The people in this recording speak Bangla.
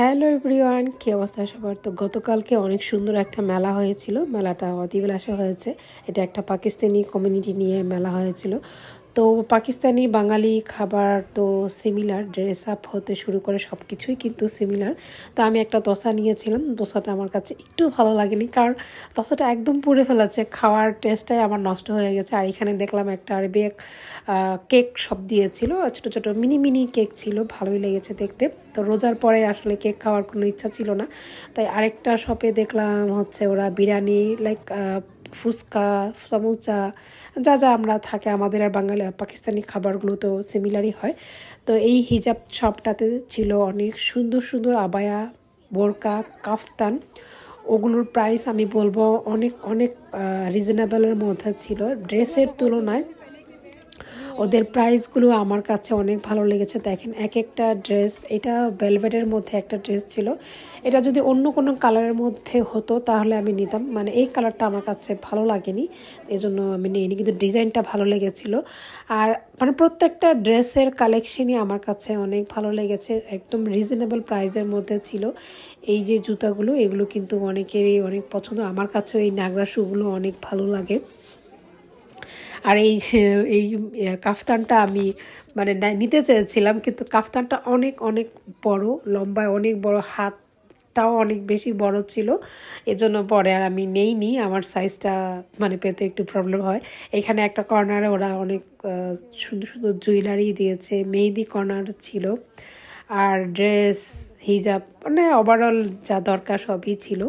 হ্যালো এভরিওয়ান, কী অবস্থা সবার? তো গতকালকে অনেক সুন্দর একটা মেলা হয়েছিল। মেলাটা অতিবিলাসে হয়েছে। এটা একটা পাকিস্তানি কমিউনিটি নিয়ে মেলা হয়েছিল। তো পাকিস্তানি বাঙালি খাবার তো সিমিলার, ড্রেস আপ হতে শুরু করে সব কিছুই কিন্তু সিমিলার। তো আমি একটা দোসা নিয়েছিলাম। দোসাটা আমার কাছে একটু ভালো লাগেনি, কারণ দোসাটা একদম পুড়ে ফেলেছে। খাওয়ার টেস্টটাই আমার নষ্ট হয়ে গেছে। আর এখানে দেখলাম একটা আরবি কেক সব দিয়েছিল, ছোটো ছোটো মিনি মিনি কেক ছিল, ভালোই লেগেছে দেখতে। তো রোজার পরে আসলে কেক খাওয়ার কোনো ইচ্ছা ছিল না, তাই আরেকটা শপে দেখলাম হচ্ছে ওরা বিরিয়ানি লাইক ফুচকা, সমুচা, যা যা আমরা থাকে আমাদের আর বাঙালি পাকিস্তানি খাবারগুলো তো সিমিলারই হয়। তো এই হিজাব শপটাতে ছিল অনেক সুন্দর সুন্দর আবায়া, বোরকা, কাফতান। ওগুলোর প্রাইস আমি বলবো অনেক অনেক রিজনেবলের মধ্যে ছিল ড্রেসের তুলনায়। ওদের প্রাইসগুলো আমার কাছে অনেক ভালো লেগেছে। দেখেন এক একটা ড্রেস, এটা ভেলভেটের মধ্যে একটা ড্রেস ছিল। এটা যদি অন্য কোনো কালারের মধ্যে হতো তাহলে আমি নিতাম, মানে এই কালারটা আমার কাছে ভালো লাগেনি, এই জন্য আমি নিইনি, কিন্তু ডিজাইনটা ভালো লেগেছিল। আর মানে প্রত্যেকটা ড্রেসের কালেকশনই আমার কাছে অনেক ভালো লেগেছে, একদম রিজনেবল প্রাইসের মধ্যে ছিল। এই যে জুতাগুলো, এগুলো কিন্তু অনেকেরই অনেক পছন্দ। আমার কাছেও এই নাগরা শুগুলো অনেক ভালো লাগে। আর এই যে এই কাফতানটা আমি মানে নিতে চেয়েছিলাম, কিন্তু কাফতানটা অনেক অনেক বড়, লম্বায় অনেক বড়, হাতটাও অনেক বেশি বড় ছিল, এজন্য পরে আর আমি নেইনি। আমার সাইজটা মানে পেতে একটু প্রবলেম হয়। এখানে একটা কর্নারে ওরা অনেক সুন্দর সুন্দর জুয়েলারি দিয়েছে, মেহেদি কর্নার ছিল, আর ড্রেস, হিজাব, মানে ওভারঅল যা দরকার সবই ছিল।